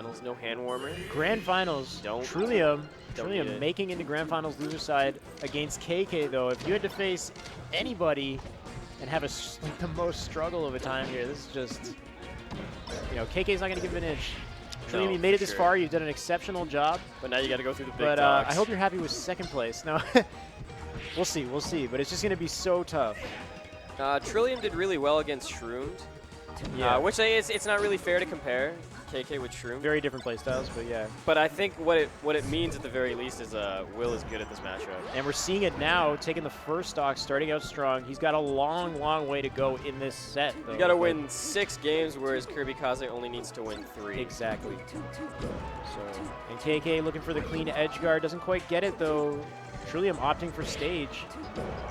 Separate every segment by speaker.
Speaker 1: finals, no hand warmer.
Speaker 2: Grand finals.
Speaker 1: Don't.
Speaker 2: Trulliam
Speaker 1: Don't
Speaker 2: making into grand finals loser side against KK though. If you had to face anybody and have like the most struggle of a time here, this is just, you know, KK's not gonna give it an inch. Trulliam, you made it this far. You've done an exceptional job.
Speaker 1: But now you got to go through the big
Speaker 2: But
Speaker 1: dogs.
Speaker 2: I hope you're happy with second place. No, we'll see. We'll see. But it's just gonna be so tough.
Speaker 1: Trulliam did really well against Shroomed.
Speaker 2: Yeah.
Speaker 1: Which it's not really fair to compare KK with Shroom.
Speaker 2: Very different play styles, but yeah.
Speaker 1: But I think what it means at the very least is Will is good at this matchup.
Speaker 2: And we're seeing it now, taking the first stock, starting out strong. He's got a long, long way to go in this set, though.
Speaker 1: You got to win 6 games, whereas KirbyKaze only needs to win 3.
Speaker 2: Exactly. So, and KK looking for the clean edge guard, doesn't quite get it though. Trulliam opting for stage.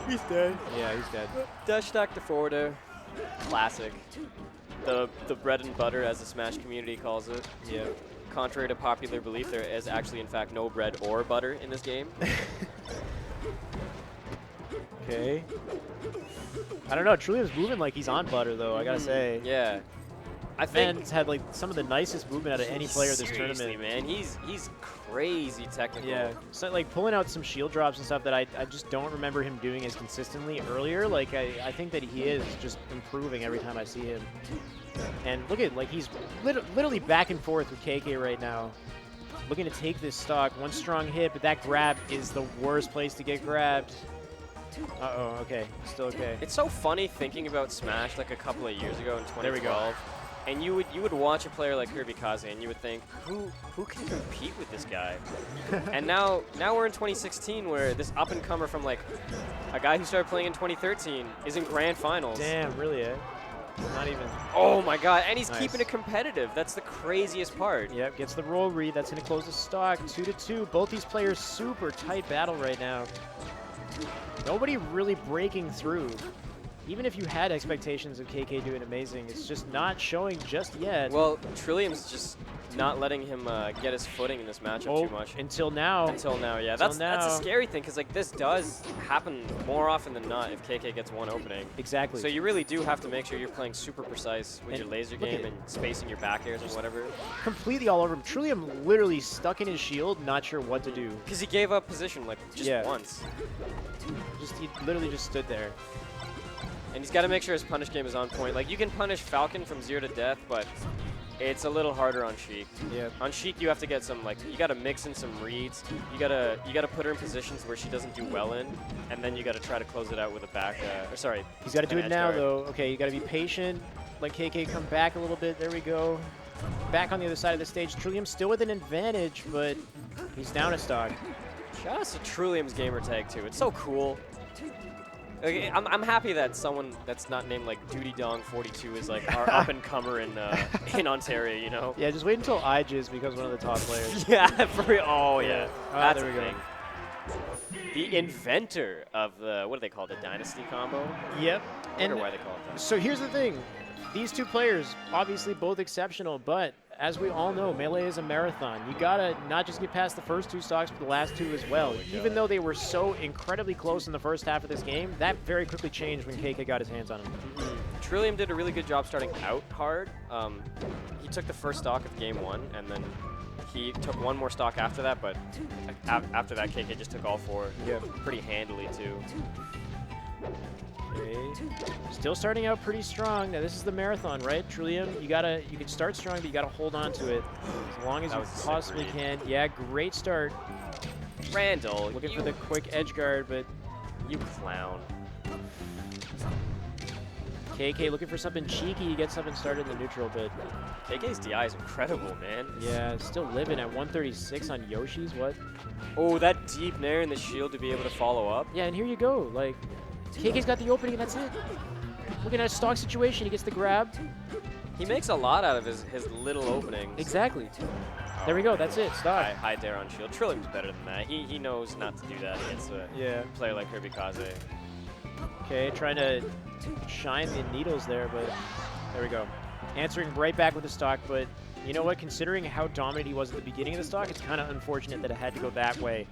Speaker 1: He's dead.
Speaker 2: Yeah, he's dead.
Speaker 1: Dash stack to forwarder. Classic. The bread and butter, as the Smash community calls it.
Speaker 2: Yeah.
Speaker 1: Contrary to popular belief, there is actually, in fact, no bread or butter in this game.
Speaker 2: Okay. I don't know. Trulliam's moving like he's on butter, though, I gotta say.
Speaker 1: Yeah. I think
Speaker 2: Man's had like some of the nicest movement out of any player this tournament.
Speaker 1: Man, he's crazy technical.
Speaker 2: Yeah, so like pulling out some shield drops and stuff that I just don't remember him doing as consistently earlier. Like I think that he is just improving every time I see him. And look at, like, he's literally back and forth with KK right now. Looking to take this stock. One strong hit, but that grab is the worst place to get grabbed. Uh-oh, okay, still okay.
Speaker 1: It's so funny thinking about Smash like a couple of years ago in 2012.
Speaker 2: There we go.
Speaker 1: And you would watch a player like KirbyKaze and you would think, who can compete with this guy? And now we're in 2016 where this up-and-comer from like a guy who started playing in 2013 is in grand finals.
Speaker 2: Damn, really, eh? Not even.
Speaker 1: Oh my god, and he's
Speaker 2: Nice.
Speaker 1: keeping it competitive. That's the craziest part.
Speaker 2: Yep, gets the roll read. That's going to close the stock. 2-2. Both these players super tight battle right now. Nobody really breaking through. Even if you had expectations of KK doing amazing, it's just not showing just yet.
Speaker 1: Well, Trulliam's just not letting him get his footing in this matchup too much.
Speaker 2: Until now.
Speaker 1: Until now, yeah. That's a scary thing, because like this does happen more often than not if KK gets one opening.
Speaker 2: Exactly.
Speaker 1: So you really do have to make sure you're playing super precise with your laser game and spacing your back airs and whatever.
Speaker 2: Completely all over him. Trulliam literally stuck in his shield, not sure what to do.
Speaker 1: Because he gave up position like just once.
Speaker 2: He literally just stood there.
Speaker 1: And he's got to make sure his punish game is on point. Like, you can punish Falcon from 0 to death, but it's a little harder on Sheik.
Speaker 2: Yeah.
Speaker 1: On Sheik, you have to get some, like, you got to mix in some reads. You gotta put her in positions where she doesn't do well in, and then you got to try to close it out with a back, sorry.
Speaker 2: He's got to do it now,
Speaker 1: guard.
Speaker 2: though. Okay, you got to be patient. Let KK come back a little bit. There we go. Back on the other side of the stage. Trulliam still with an advantage, but he's down a stock.
Speaker 1: Shout out to Trulliam's gamer tag, too. It's so cool. Okay, I'm happy that someone that's not named like Duty Dong 42 is like our up-and-comer in Ontario, you know?
Speaker 2: Yeah, just wait until IJ's becomes one of the top players.
Speaker 1: Yeah, for real. Oh, yeah. That's
Speaker 2: there we go.
Speaker 1: The inventor of the, what do they call it, the Dynasty combo?
Speaker 2: Yep.
Speaker 1: I wonder why they call it that.
Speaker 2: So here's the thing. These two players, obviously both exceptional, but as we all know, Melee is a marathon. You gotta not just get past the first 2 stocks, but the last 2 as well. Even though they were so incredibly close in the first half of this game, that very quickly changed when KK got his hands on him.
Speaker 1: Trulliam did a really good job starting out hard. He took the first stock of game 1, and then he took 1 more stock after that, but after that, KK just took all 4 pretty handily, too.
Speaker 2: Okay. Still starting out pretty strong. Now this is the marathon, right? Trulliam, you can start strong, but you gotta hold on to it as long as you possibly can. Yeah, great start.
Speaker 1: Randall,
Speaker 2: looking for the quick edge guard, but
Speaker 1: you clown.
Speaker 2: KK looking for something cheeky to get something started in the neutral, but
Speaker 1: KK's DI is incredible, man.
Speaker 2: Yeah, still living at 136 on Yoshi's. What?
Speaker 1: Oh, that deep nair in the shield to be able to follow up.
Speaker 2: Yeah, and here you go. Like, KK's got the opening, and that's it. Looking at a stock situation, he gets the grab.
Speaker 1: He makes a lot out of his little openings.
Speaker 2: Exactly. There we go. That's it. Stock.
Speaker 1: High dare on shield. Trulliam's better than that. He knows not to do that against a player like KirbyKaze.
Speaker 2: Okay, trying to shine the needles there, but there we go. Answering right back with the stock, but you know what? Considering how dominant he was at the beginning of the stock, it's kind of unfortunate that it had to go that way.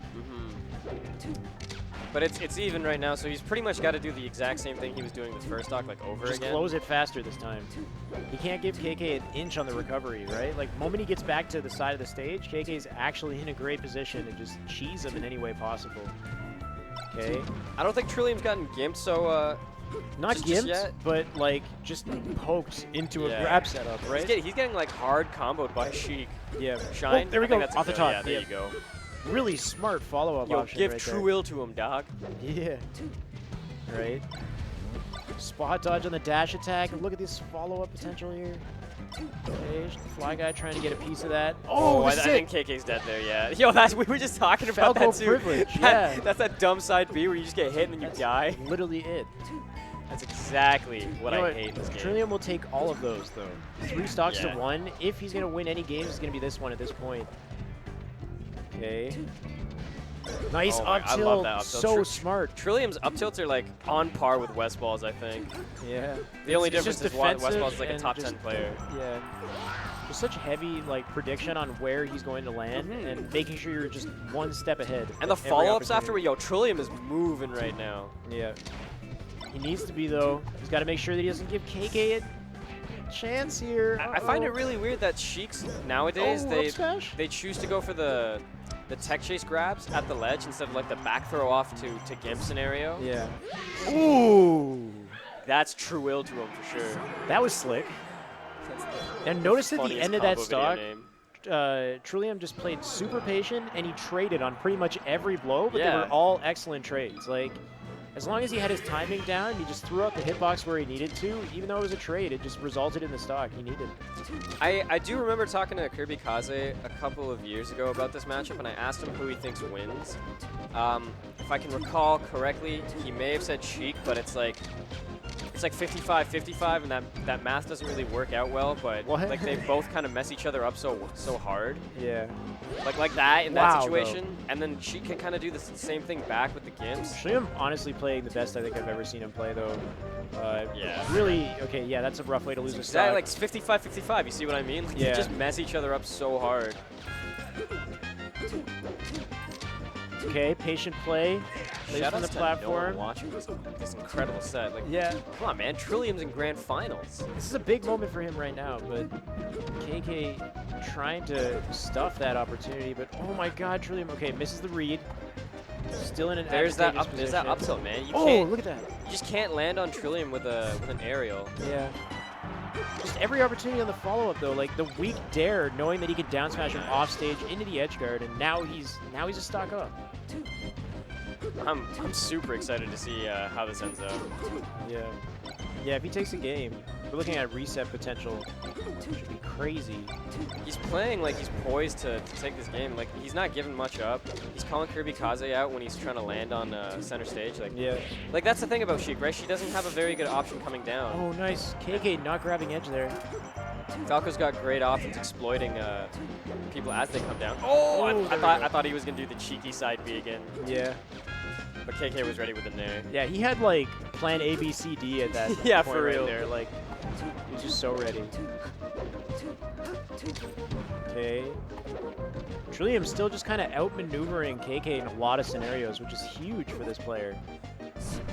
Speaker 1: But it's even right now, so he's pretty much got to do the exact same thing he was doing the first stock, like over
Speaker 2: Just
Speaker 1: again.
Speaker 2: close it faster this time. He can't give KK an inch on the recovery, right? Like, the moment he gets back to the side of the stage, KK's actually in a great position to just cheese him in any way possible. Okay.
Speaker 1: I don't think Trulliam's gotten gimped, so
Speaker 2: Not
Speaker 1: just
Speaker 2: gimped,
Speaker 1: yet.
Speaker 2: but, like, just poked into
Speaker 1: Yeah.
Speaker 2: a grab setup, right?
Speaker 1: he's getting like hard comboed by Sheik.
Speaker 2: Yeah.
Speaker 1: Shine.
Speaker 2: Oh, there we
Speaker 1: I think
Speaker 2: go.
Speaker 1: that's
Speaker 2: Off the
Speaker 1: good.
Speaker 2: top.
Speaker 1: Yeah, there
Speaker 2: Yeah.
Speaker 1: you go.
Speaker 2: Really smart follow-up
Speaker 1: Yo,
Speaker 2: option
Speaker 1: give
Speaker 2: right
Speaker 1: true
Speaker 2: there.
Speaker 1: will to him, dog.
Speaker 2: Yeah. Right. Spot dodge on the dash attack. Look at this follow-up potential here. Okay, Fly Guy trying to get a piece of that. Oh,
Speaker 1: I
Speaker 2: this is
Speaker 1: think
Speaker 2: it.
Speaker 1: KK's dead there, yeah. Yo, we were just talking about
Speaker 2: Falco
Speaker 1: that too.
Speaker 2: privilege, yeah.
Speaker 1: That's that dumb side B where you just get hit and then you
Speaker 2: That's
Speaker 1: die.
Speaker 2: literally it.
Speaker 1: That's exactly what
Speaker 2: You know
Speaker 1: I hate in this game.
Speaker 2: Trulliam will take all of those, though. 3 stocks
Speaker 1: Yeah.
Speaker 2: to 1. If he's going to win any games, it's going to be this one at this point. Okay. Nice
Speaker 1: Oh my-
Speaker 2: up
Speaker 1: I love
Speaker 2: tilt.
Speaker 1: that up tilt.
Speaker 2: So smart.
Speaker 1: Trillium's up tilts are like on par with Westball's, I think.
Speaker 2: Yeah.
Speaker 1: The only
Speaker 2: It's
Speaker 1: difference
Speaker 2: just
Speaker 1: is Westball's
Speaker 2: defensive
Speaker 1: like a
Speaker 2: and
Speaker 1: top
Speaker 2: just-
Speaker 1: 10 player.
Speaker 2: Yeah. Just such heavy like prediction on where he's going to land
Speaker 1: Mhm.
Speaker 2: and making sure you're just one step ahead.
Speaker 1: And the
Speaker 2: every
Speaker 1: follow-ups
Speaker 2: opportunity.
Speaker 1: afterward, yo, Trullium is moving right now.
Speaker 2: Yeah. He needs to be, though. He's got to make sure that he doesn't give KK a chance here.
Speaker 1: I find it really weird that Sheiks nowadays,
Speaker 2: Oh, up smash?
Speaker 1: they choose to go for the tech chase grabs at the ledge instead of like the back throw off to Gimp scenario.
Speaker 2: Yeah. Ooh.
Speaker 1: That's true will to him for sure.
Speaker 2: That was slick.
Speaker 1: That's the
Speaker 2: And notice at the
Speaker 1: funniest
Speaker 2: end of that
Speaker 1: combo video
Speaker 2: stock,
Speaker 1: name.
Speaker 2: Trulliam just played super patient, and he traded on pretty much every blow, but they
Speaker 1: Yeah.
Speaker 2: were all excellent trades. Like, as long as he had his timing down, he just threw out the hitbox where he needed to. Even though it was a trade, it just resulted in the stock he needed.
Speaker 1: I do remember talking to KirbyKaze a couple of years ago about this matchup, and I asked him who he thinks wins. If I can recall correctly, he may have said Sheik, but it's like 55-55, and that math doesn't really work out well. But
Speaker 2: What?
Speaker 1: like they both kind of mess each other up so hard,
Speaker 2: Yeah.
Speaker 1: like that in
Speaker 2: Wow,
Speaker 1: that situation. And then Sheik can kind of do the same thing back with the Gimps.
Speaker 2: Trulliam honestly playing the best I think I've ever seen him play, though.
Speaker 1: Yeah.
Speaker 2: Really, okay, yeah, that's a rough way to lose a
Speaker 1: Exactly,
Speaker 2: stock.
Speaker 1: like 55-55. You see what I mean? Like,
Speaker 2: Yeah.
Speaker 1: They just mess each other up so hard.
Speaker 2: Okay, patient play. Plays
Speaker 1: Shout
Speaker 2: from the
Speaker 1: outs to Noah
Speaker 2: platform.
Speaker 1: watching this incredible set. Like,
Speaker 2: Yeah.
Speaker 1: come on, man. Trillium's in grand finals.
Speaker 2: This is a big moment for him right now, but KK trying to stuff that opportunity, but oh my god, Trulliam, okay, misses the read. Still in an
Speaker 1: There's that
Speaker 2: advantageous
Speaker 1: up
Speaker 2: position.
Speaker 1: tilt, man. You
Speaker 2: Oh,
Speaker 1: can't,
Speaker 2: look at that.
Speaker 1: you just can't land on Trullium with an aerial.
Speaker 2: Yeah. Just every opportunity on the follow-up, though, like the weak dare, knowing that he could down smash him off stage into the edge guard, and now he's a stock up.
Speaker 1: I'm super excited to see how this ends up.
Speaker 2: Yeah. Yeah, if he takes a game, we're looking at reset potential. Should be crazy.
Speaker 1: He's playing like he's poised to take this game. Like, he's not giving much up. He's calling KirbyKaze out when he's trying to land on center stage.
Speaker 2: Yeah.
Speaker 1: Like that's the thing about Sheik, right? She doesn't have a very good option coming down.
Speaker 2: Oh, nice. KK not grabbing edge there.
Speaker 1: Falco's got great options exploiting people as they come down. Oh,
Speaker 2: Ooh, there we
Speaker 1: I
Speaker 2: go.
Speaker 1: thought he was going to do the cheeky side B again.
Speaker 2: Yeah.
Speaker 1: But KK was ready with the nair.
Speaker 2: Yeah, he had like plan A, B, C, D at that
Speaker 1: Yeah,
Speaker 2: point
Speaker 1: for
Speaker 2: right
Speaker 1: real.
Speaker 2: there. Like, he was just so ready. Okay. Trulliam's still just kind of outmaneuvering KK in a lot of scenarios, which is huge for this player.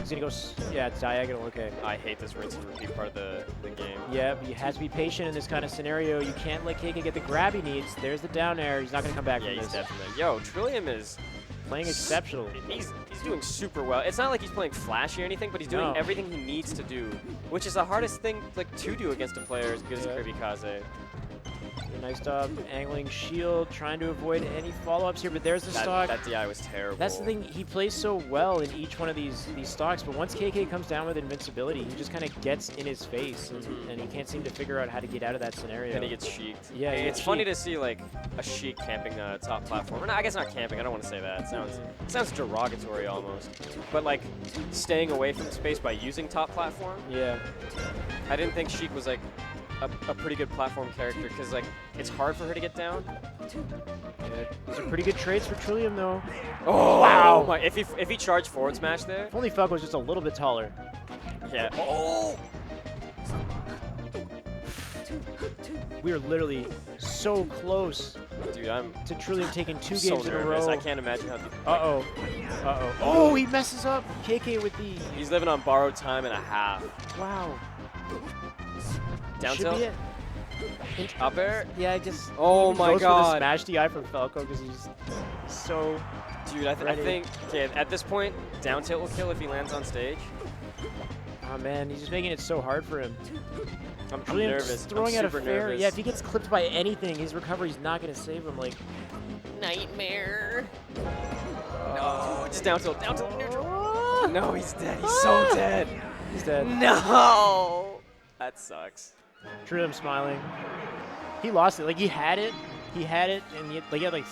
Speaker 2: He's gonna go, yeah, it's diagonal, okay.
Speaker 1: I hate this rinse and repeat part of the game.
Speaker 2: Yeah, but you have to be patient in this kind of scenario. You can't let KK get the grab he needs. There's the down air. He's not gonna come back
Speaker 1: Yeah,
Speaker 2: from
Speaker 1: he's
Speaker 2: this.
Speaker 1: definitely. Yo, Trillium is
Speaker 2: Playing exceptional.
Speaker 1: He's doing super well. It's not like he's playing flashy or anything, but he's doing
Speaker 2: No.
Speaker 1: everything he needs to do, which is the hardest thing like to do against a player as good as
Speaker 2: Yeah.
Speaker 1: KirbyKaze.
Speaker 2: Nice job angling shield, trying to avoid any follow-ups here, but there's the stock.
Speaker 1: That DI was terrible.
Speaker 2: That's the thing, he plays so well in each one of these stocks, but once KK comes down with invincibility, he just kind of gets in his face, and he can't seem to figure out how to get out of that scenario.
Speaker 1: And he gets Sheiked.
Speaker 2: Yeah, he
Speaker 1: it's
Speaker 2: gets
Speaker 1: funny
Speaker 2: Sheiked.
Speaker 1: to see like a Sheik camping a top platform. Or no, I guess not camping. I don't want to say that. It sounds derogatory almost. But like staying away from space by using top platform.
Speaker 2: Yeah.
Speaker 1: I didn't think Sheik was like a pretty good platform character because like it's hard for her to get down.
Speaker 2: Yeah. These are pretty good trades for Trulliam, though.
Speaker 1: Oh wow! If he charged forward smash there.
Speaker 2: If only Falco was just a little bit taller.
Speaker 1: Yeah. Oh.
Speaker 2: We are literally so close
Speaker 1: Dude, I'm
Speaker 2: to Trulliam taking 2
Speaker 1: so
Speaker 2: games in a
Speaker 1: nervous.
Speaker 2: row.
Speaker 1: I can't imagine how.
Speaker 2: Uh-oh. Uh-oh. Oh, he messes up. KK with the...
Speaker 1: He's living on borrowed time and a half.
Speaker 2: Wow.
Speaker 1: Down
Speaker 2: Should be
Speaker 1: tilt.
Speaker 2: it.
Speaker 1: Up air.
Speaker 2: Yeah, I just...
Speaker 1: Oh
Speaker 2: he
Speaker 1: my
Speaker 2: goes
Speaker 1: god.
Speaker 2: For the smash DI from Falco because he's so...
Speaker 1: Dude, I think, okay, at this point, down tilt will kill if he lands on stage.
Speaker 2: Oh man, he's just making it so hard for him.
Speaker 1: I'm
Speaker 2: Trulliam
Speaker 1: nervous.
Speaker 2: throwing
Speaker 1: I'm
Speaker 2: out a
Speaker 1: super
Speaker 2: fair.
Speaker 1: nervous.
Speaker 2: Yeah, if he gets clipped by anything, his recovery's not going to save him. Like,
Speaker 1: nightmare. No, just down tilt neutral.
Speaker 2: oh.
Speaker 1: No, he's dead. He's so dead.
Speaker 2: He's dead.
Speaker 1: No. That sucks.
Speaker 2: Trulliam smiling. He lost it. Like, he had it. He had it, and he had like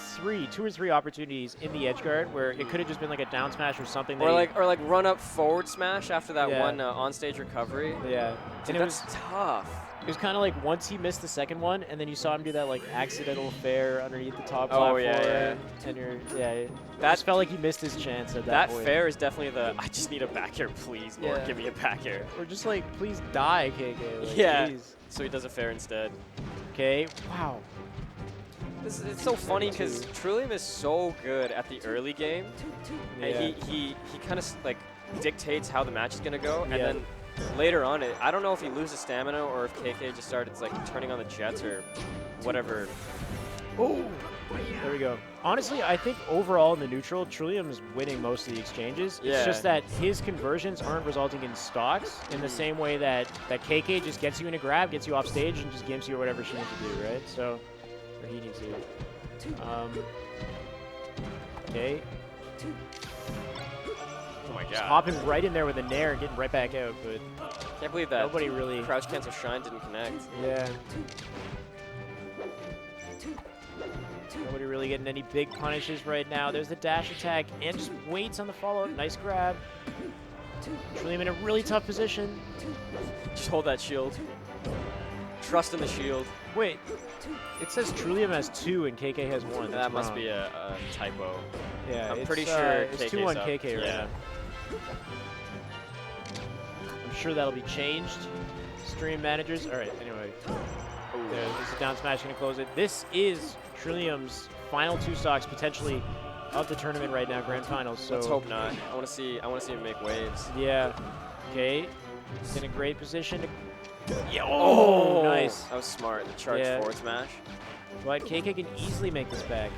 Speaker 2: 2 or 3 opportunities in the edge guard where it could have just been like a down smash or something.
Speaker 1: Or like run up forward smash after that one on stage recovery.
Speaker 2: Yeah.
Speaker 1: Dude, that's tough.
Speaker 2: It was kind of like once he missed the second one, and then you saw him do that like accidental fair underneath the top platform.
Speaker 1: Yeah.
Speaker 2: And
Speaker 1: That
Speaker 2: just felt like he missed his chance at that point.
Speaker 1: That fair is definitely the I just need a back air, please, Lord, give me a back air.
Speaker 2: Or just like, please die, KK. Like,
Speaker 1: yeah.
Speaker 2: Please.
Speaker 1: So he does a fair instead.
Speaker 2: Okay. Wow.
Speaker 1: It's so funny because Trulliam is so good at the early game, and he kind of like dictates how the match is gonna go, and then later on, I don't know if he loses stamina or if KK just started like turning on the jets or whatever.
Speaker 2: Oh, there we go. Honestly, I think overall in the neutral, Trulliam is winning most of the exchanges.
Speaker 1: Yeah.
Speaker 2: It's just that his conversions aren't resulting in stocks in the same way that KK just gets you in a grab, gets you off stage, and just gives you whatever she needs to do, right? So. He needs to. Okay.
Speaker 1: Oh my god.
Speaker 2: Just hopping right in there with a nair and getting right back out, but
Speaker 1: can't believe that
Speaker 2: nobody really.
Speaker 1: Crouch cancel shine didn't connect.
Speaker 2: Yeah. Nobody really getting any big punishes right now. There's the dash attack and just waits on the follow-up. Nice grab. Trulliam in a really tough position.
Speaker 1: Just hold that shield. Trust in the shield.
Speaker 2: Wait, it says Trulliam has 2 and KK has 1.
Speaker 1: That must be a typo.
Speaker 2: Yeah,
Speaker 1: I'm pretty sure
Speaker 2: it's
Speaker 1: KK's
Speaker 2: 2-1
Speaker 1: up.
Speaker 2: KK right now. I'm sure that'll be changed. Stream managers. All right. Anyway, there's a down smash going to close it. This is Trulliam's final 2 stocks potentially of the tournament right now, grand finals. So
Speaker 1: let's hope not. I want to see him make waves.
Speaker 2: Yeah. Okay. He's in a great position to.
Speaker 1: Yeah. Oh,
Speaker 2: nice.
Speaker 1: That was smart. The charge forward smash.
Speaker 2: But KK can easily make this back.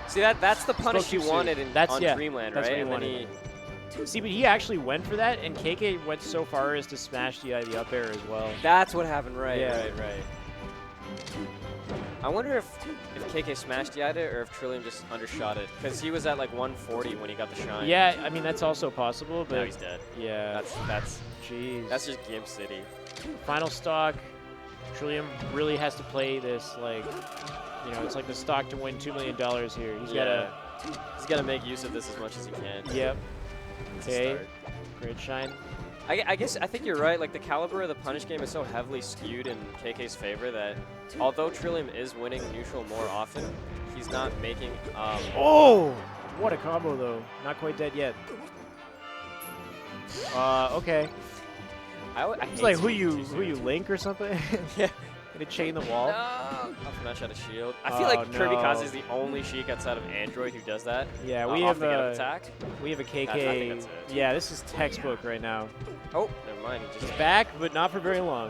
Speaker 1: See that's the punish you wanted on Dreamland,
Speaker 2: that's
Speaker 1: right?
Speaker 2: What he wanted. See, but he actually went for that, and KK went so far as to smash the up air as well.
Speaker 1: That's what happened, right?
Speaker 2: Yeah.
Speaker 1: Right. I wonder if KK smashed the idea or if Trulliam just undershot it, because he was at like 140 when he got the shine.
Speaker 2: Yeah, I mean that's also possible, but
Speaker 1: now he's dead.
Speaker 2: Yeah,
Speaker 1: Jeez. That's just Gimp City.
Speaker 2: Final stock. Trulliam really has to play this like, it's like the stock to win $2 million here. He's gotta make
Speaker 1: use of this as much as he can.
Speaker 2: Yep. Okay. Great shine.
Speaker 1: I think you're right. Like the caliber of the punish game is so heavily skewed in KK's favor that although Trulliam is winning neutral more often, he's not making.
Speaker 2: Oh, what a combo though! Not quite dead yet. Okay. It's like who you Link or something?
Speaker 1: Yeah.
Speaker 2: Gonna chain the wall.
Speaker 1: No. Up smash out of shield. I feel like KirbyKaze is the only Sheik outside of Android who does that.
Speaker 2: Yeah, we have a
Speaker 1: attack.
Speaker 2: We have a KK.
Speaker 1: I think that's it.
Speaker 2: Yeah, this is textbook right now.
Speaker 1: Oh, never mind.
Speaker 2: He's back, but not for very long.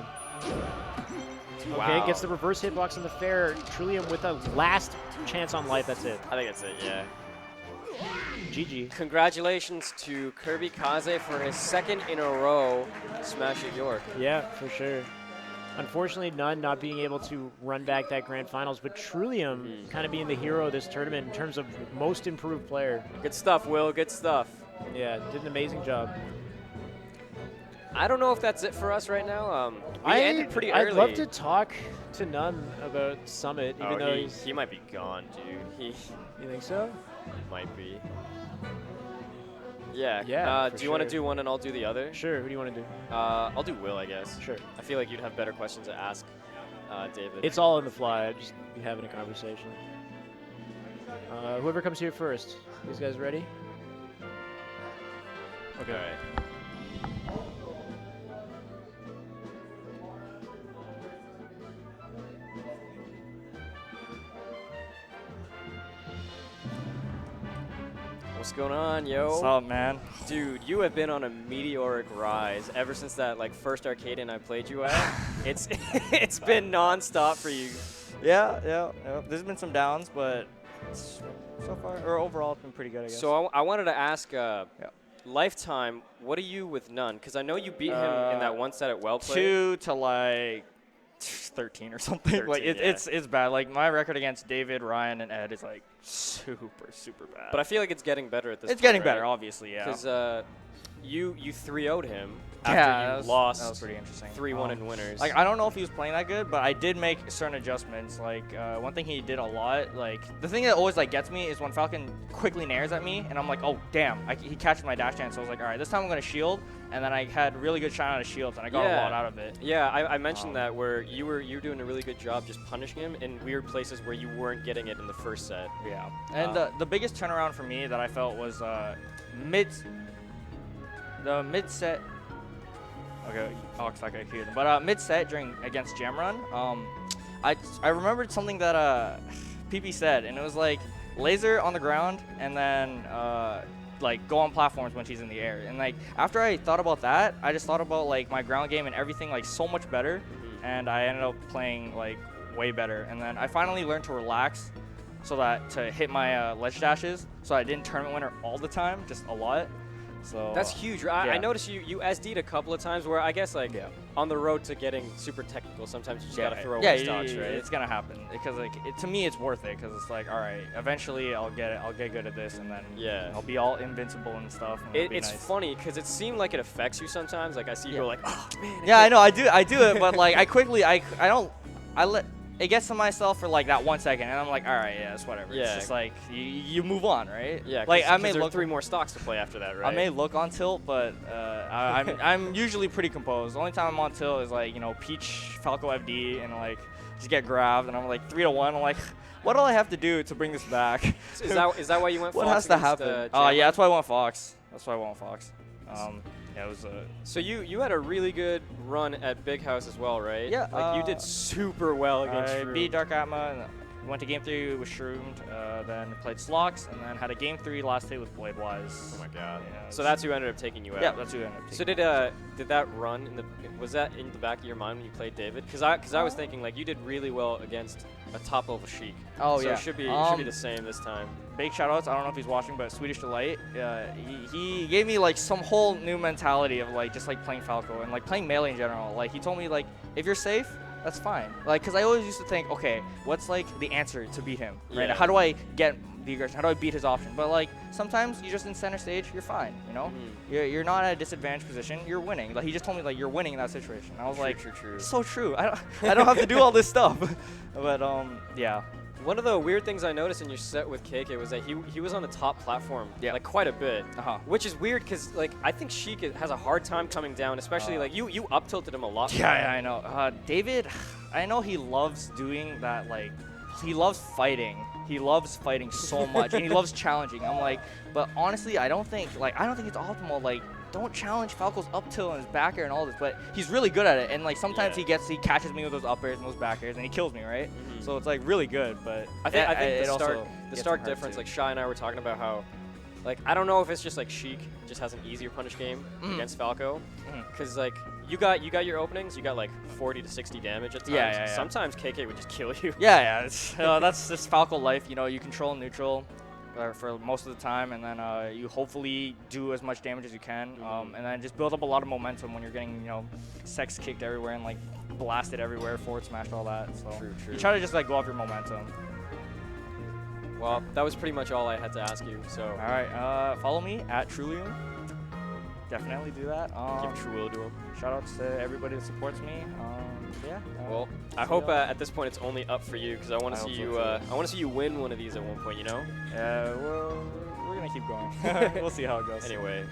Speaker 1: Wow.
Speaker 2: Okay, gets the reverse hitbox in the fair. Trulliam with a last chance on life. That's it.
Speaker 1: I think that's it. Yeah.
Speaker 2: GG.
Speaker 1: Congratulations to KirbyKaze for his 2nd in a row smash at York.
Speaker 2: Yeah, for sure. Unfortunately, Nunn not being able to run back that grand finals, but Trulliam kind of being the hero of this tournament in terms of most improved player.
Speaker 1: Good stuff, Will. Good stuff.
Speaker 2: Yeah, did an amazing job.
Speaker 1: I don't know if that's it for us right now. We ended pretty early.
Speaker 2: I'd love to talk to Nunn about Summit, even though
Speaker 1: he might be gone, dude.
Speaker 2: You think so?
Speaker 1: Might be. Yeah.
Speaker 2: Yeah.
Speaker 1: Do you want to do one and I'll do the other?
Speaker 2: Sure. Who do you want to do?
Speaker 1: I'll do Will, I guess.
Speaker 2: Sure.
Speaker 1: I feel like you'd have better questions to ask David.
Speaker 2: It's all on the fly. I'd just be having a conversation. Whoever comes here first. These guys ready? Okay.
Speaker 1: All right. What's going on, yo?
Speaker 3: What's up, man?
Speaker 1: Dude, you have been on a meteoric rise ever since that like first arcade I played you at. It's been non-stop for you.
Speaker 3: Yeah. There's been some downs, but so far, or overall, it's been pretty good, I guess.
Speaker 1: So I wanted to ask, Lifetime, what are you with none? Because I know you beat him in that one set at Well Played.
Speaker 3: 2 to like 13 or something.
Speaker 1: 13,
Speaker 3: like
Speaker 1: yeah.
Speaker 3: it's bad. Like my record against David, Ryan, and Ed is like super bad.
Speaker 1: But I feel like it's getting better at this point.
Speaker 3: It's getting
Speaker 1: right?
Speaker 3: better, obviously, yeah.
Speaker 1: Because you 3-0'd him
Speaker 3: Yeah,
Speaker 1: after you lost.
Speaker 3: That was pretty interesting.
Speaker 1: 3-1 in winners.
Speaker 3: Like I don't know if he was playing that good, but I did make certain adjustments. Like one thing he did a lot, like the thing that always like gets me is when Falcon quickly nairs at me, and I'm like, oh damn, he catches my dash dance. So I was like, all right, this time I'm gonna shield, and then I had really good shine on his shields, and I got a lot out of it.
Speaker 1: Yeah, I mentioned that where you were doing a really good job just punishing him in weird places where you weren't getting it in the first set.
Speaker 3: Yeah, and the biggest turnaround for me that I felt was mid set. Okay, Alex, not gonna hear them. But mid-set against Jamrun, I remembered something that PP said, and it was like laser on the ground, and then like go on platforms when she's in the air. And like after I thought about that, I just thought about like my ground game and everything like so much better, and I ended up playing like way better. And then I finally learned to relax, so that to hit my ledge dashes, so I didn't tournament winner all the time, just a lot. So
Speaker 1: that's huge. I noticed you SD'd a couple of times where I guess like on the road to getting super technical, sometimes you just gotta throw away stocks, right?
Speaker 3: It's gonna happen because like to me it's worth it because it's like all right, eventually I'll get good at this and then I'll be all invincible and stuff. And
Speaker 1: it's nice. Funny because it seemed like it affects you sometimes. Like I see you go like, oh man.
Speaker 3: Yeah, I know I do it, but like I let it gets to myself for like that 1 second, and I'm like, all right, yeah, it's whatever. Yeah. It's just like you move on, right?
Speaker 1: Yeah.
Speaker 3: Like I
Speaker 1: may look 3 more stocks to play after that, right?
Speaker 3: I may look on tilt, but I'm usually pretty composed. The only time I'm on tilt is like Peach Falco FD and like just get grabbed, and I'm like 3-1. I'm like, what do I have to do to bring this back?
Speaker 1: Is that why you went?
Speaker 3: What
Speaker 1: Fox
Speaker 3: has to happen? Yeah, that's why I went Fox. Yeah, it was
Speaker 1: So you had a really good run at Big House as well, right?
Speaker 3: Yeah.
Speaker 1: Like you did super well against Shroomed.
Speaker 3: I beat Dark Atma, and went to Game 3 with Shroomed, then played Slox, and then had a Game 3 last day with Blade-Wise.
Speaker 1: Oh my god.
Speaker 3: Yeah,
Speaker 1: so that's who ended up taking you out?
Speaker 3: Yeah, that's who ended up taking
Speaker 1: So did that run, was that in the back of your mind when you played David? Because I was thinking, like, you did really well against a top-level Sheik.
Speaker 3: Oh,
Speaker 1: so
Speaker 3: yeah.
Speaker 1: it should be the same this time.
Speaker 3: Big shout-outs. I don't know if he's watching, but Swedish Delight, he gave me, like, some whole new mentality of, like, just, like, playing Falco and, like, playing Melee in general. Like, he told me, like, if you're safe, that's fine. Like, because I always used to think, okay, what's, like, the answer to beat him, right?
Speaker 1: Yeah.
Speaker 3: How do I get the aggression? How do I beat his option? But, like, sometimes you're just in center stage, you're fine, you know? You're not at a disadvantaged position, you're winning. Like, he just told me, like, you're winning in that situation. I was
Speaker 1: true.
Speaker 3: so true. I don't have to do all this stuff. But, yeah.
Speaker 1: One of the weird things I noticed in your set with KK was that he was on the top platform like quite a bit, which is weird because like I think Sheik has a hard time coming down, especially like you up tilted him a lot.
Speaker 3: Yeah, I know. David, I know he loves doing that. Like he loves fighting. He loves fighting so much, and he loves challenging. I'm like, but honestly, I don't think it's optimal. Like, don't challenge Falco's up tilt and his back air and all this, but he's really good at it. And like sometimes he catches me with those up airs and those back airs, and he kills me, right? So it's like really good. But
Speaker 1: I think the stark difference, like Shy and I were talking about how, like I don't know if it's just like Sheik just has an easier punish game against Falco, because like you got your openings, you got like 40 to 60 damage at times.
Speaker 3: Yeah.
Speaker 1: Sometimes KK would just kill you.
Speaker 3: Yeah. That's just Falco life. You control neutral for most of the time, and then you hopefully do as much damage as you can, and then just build up a lot of momentum when you're getting sex kicked everywhere and like blasted everywhere, forward smashed, all that. So
Speaker 1: True.
Speaker 3: You try to just like go off your momentum.
Speaker 1: Well, that was pretty much all I had to ask you. So
Speaker 3: all right, follow me at Trulliam. Definitely do that.
Speaker 1: Give True to him.
Speaker 3: Shout outs to everybody that supports me.
Speaker 1: Well, I hope at this point it's only up for you because I want to see you. I want to see you win one of these at one point.
Speaker 3: We're gonna keep going. We'll see how it goes.
Speaker 1: Anyway,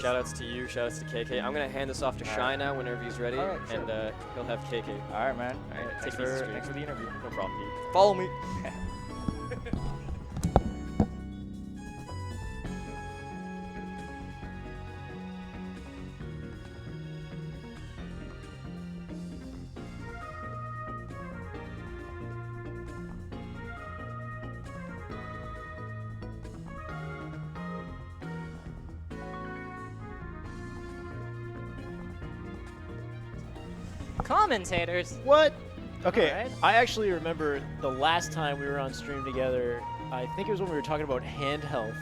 Speaker 1: shout outs to you. Shout outs to KK. I'm gonna hand this off to Shy now whenever he's ready, and he'll have KK.
Speaker 3: All right, man.
Speaker 1: All right,
Speaker 3: Thanks for the interview.
Speaker 1: No problem, dude.
Speaker 3: Follow me.
Speaker 4: commentators.
Speaker 2: What? Okay,
Speaker 4: Alright.
Speaker 2: I actually remember the last time we were on stream together. I think it was when we were talking about hand health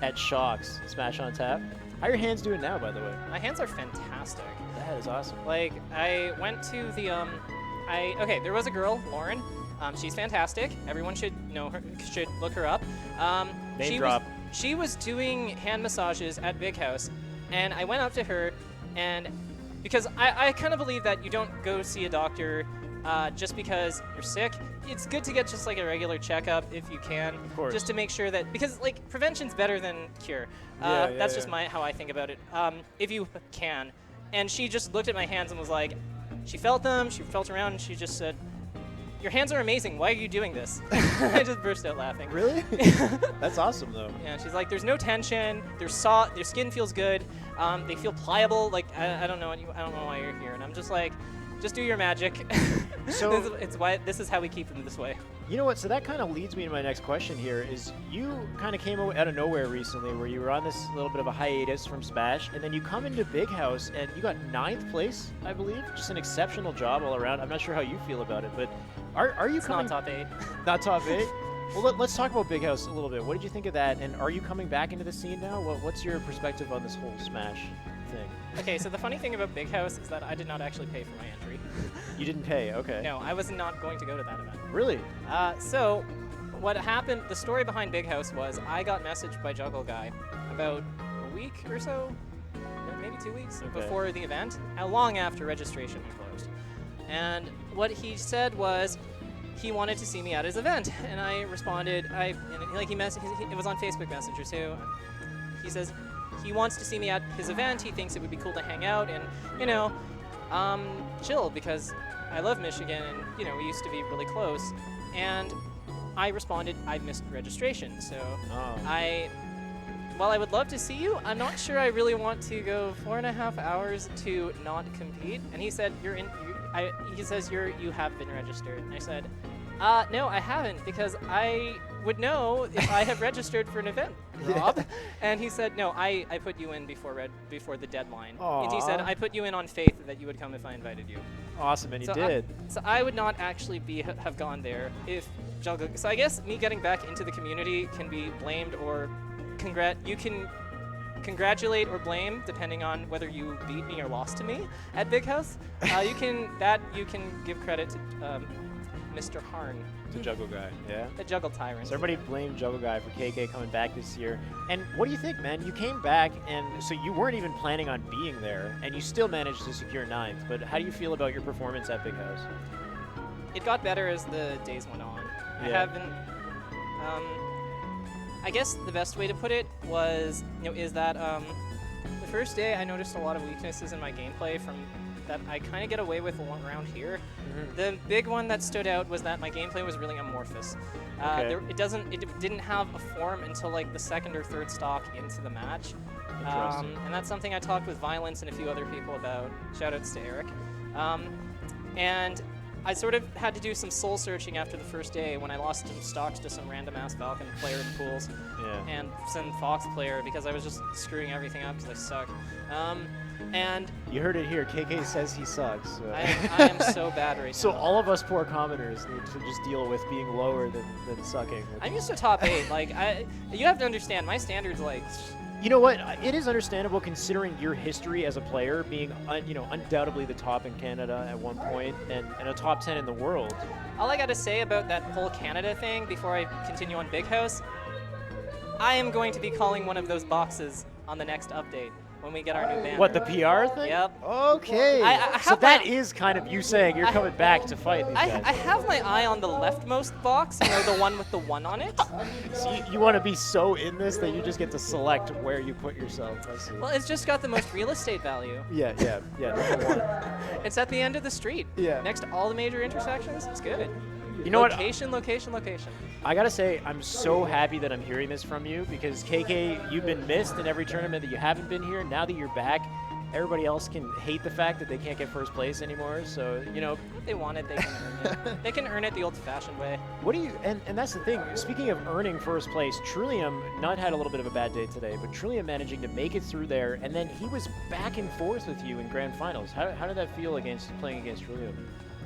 Speaker 2: at Shock's Smash on Tap. How are your hands doing now, by the way?
Speaker 4: My hands are fantastic.
Speaker 2: That is awesome.
Speaker 4: Like, I went to the, okay, there was a girl, Lauren. She's fantastic. Everyone should know her, should look her up.
Speaker 2: Name drop.
Speaker 4: She was doing hand massages at Big House, and I went up to her, and because I kind of believe that you don't go see a doctor just because you're sick. It's good to get just like a regular checkup if you can,
Speaker 2: Of course.
Speaker 4: just to make sure that, because like prevention's better than cure.
Speaker 2: Yeah,
Speaker 4: That's
Speaker 2: yeah.
Speaker 4: just how I think about it. If you can. And she just looked at my hands and was like, she felt them, she felt around, and she just said, "Your hands are amazing. Why are you doing this?" I just burst out laughing.
Speaker 2: Really? That's awesome, though.
Speaker 4: Yeah, she's like, "There's no tension. They're soft. Their skin feels good. They feel pliable. Like I don't know. I don't know why you're here." And I'm just like, "Just do your magic."
Speaker 2: So-
Speaker 4: it's why this is how we keep them this way.
Speaker 2: You know what? So that kind of leads me to my next question here is you kind of came out of nowhere recently where you were on this little bit of a hiatus from Smash, and then you come into Big House and you got 9th place, I believe. Just an exceptional job all around. I'm not sure how you feel about it, but are you
Speaker 4: It's
Speaker 2: coming...
Speaker 4: not top 8.
Speaker 2: Not top 8? Well, let's talk about Big House a little bit. What did you think of that, and are you coming back into the scene now? What's your perspective on this whole Smash thing?
Speaker 4: Okay, so the funny thing about Big House is that I did not actually pay for my entry.
Speaker 2: You didn't pay, okay.
Speaker 4: No, I was not going to go to that event.
Speaker 2: Really?
Speaker 4: So, what happened, the story behind Big House was I got messaged by Juggle Guy about a week or so, maybe 2 weeks
Speaker 2: Okay.
Speaker 4: before the event, long after registration had closed. And what he said was he wanted to see me at his event, and I responded, it was on Facebook Messenger too. He says he wants to see me at his event, he thinks it would be cool to hang out and, chill, because I love Michigan and, we used to be really close. And I responded, I missed registration, so
Speaker 2: Oh.
Speaker 4: while I would love to see you, I'm not sure I really want to go 4.5 hours to not compete. And he said, he says you have been registered. And I said, no, I haven't, because I would know if I have registered for an event, Rob. And he said, no, I put you in before the deadline. And he said,
Speaker 2: Aw.
Speaker 4: I put you in on faith that you would come if I invited you.
Speaker 2: Awesome, and you
Speaker 4: So
Speaker 2: did.
Speaker 4: So I would not actually have gone there if Juggle. So I guess me getting back into the community can be blamed or you can congratulate or blame depending on whether you beat me or lost to me at Big House. You can give credit to Mr. Harn,
Speaker 2: The Juggle Guy, yeah?
Speaker 4: the Juggle Tyrant.
Speaker 2: So everybody blamed Juggle Guy for KK coming back this year. And what do you think, man? You came back, and so you weren't even planning on being there, and you still managed to secure 9th. But how do you feel about your performance at Big House?
Speaker 4: It got better as the days went on. I
Speaker 2: Yeah.
Speaker 4: haven't. I guess the best way to put it was, is that the first day I noticed a lot of weaknesses in my gameplay from that I kind of get away with around here. The big one that stood out was that my gameplay was really amorphous.
Speaker 2: Okay.
Speaker 4: It didn't have a form until like the 2nd or 3rd stock into the match.
Speaker 2: Interesting.
Speaker 4: And that's something I talked with Violence and a few other people about. Shoutouts to Eric. And I sort of had to do some soul searching after the first day when I lost some stocks to some random ass Falcon player in pools
Speaker 2: Yeah.
Speaker 4: and some Fox player because I was just screwing everything up because I suck. And
Speaker 2: You heard it here. KK says he sucks. So.
Speaker 4: I am so bad right
Speaker 2: So
Speaker 4: now.
Speaker 2: all of us poor commenters need to just deal with being lower than sucking.
Speaker 4: I'm used to top 8. Like you have to understand my standards. Like
Speaker 2: You know what? It is understandable considering your history as a player, being undoubtedly the top in Canada at one point and a top 10 in the world.
Speaker 4: all I got to say about that whole Canada thing before I continue on Big House, I am going to be calling one of those boxes on the next update when we get our new banner.
Speaker 2: What, the PR thing?
Speaker 4: Yep.
Speaker 2: Okay.
Speaker 4: I
Speaker 2: So
Speaker 4: have
Speaker 2: that
Speaker 4: my-
Speaker 2: is kind of you saying you're coming back to fight these
Speaker 4: I
Speaker 2: guys.
Speaker 4: have my eye on the leftmost box, the one with the 1 on it.
Speaker 2: So you want to be so in this that you just get to select where you put yourself. I see.
Speaker 4: Well, it's just got the most real estate value.
Speaker 2: Yeah, number 1.
Speaker 4: It's at the end of the street.
Speaker 2: Yeah.
Speaker 4: Next to all the major intersections. It's good.
Speaker 2: You know what?
Speaker 4: Location, location, location.
Speaker 2: I gotta say, I'm so happy that I'm hearing this from you because KK, you've been missed in every tournament that you haven't been here. Now that you're back, everybody else can hate the fact that they can't get first place anymore. So, you know,
Speaker 4: If they want it, they can earn it. They can earn it the old-fashioned way.
Speaker 2: what do you, and that's the thing, speaking of earning first place, Trulliam not had a little bit of a bad day today, but Trulliam managing to make it through there, and then he was back and forth with you in grand finals. How did that feel playing against Trulliam?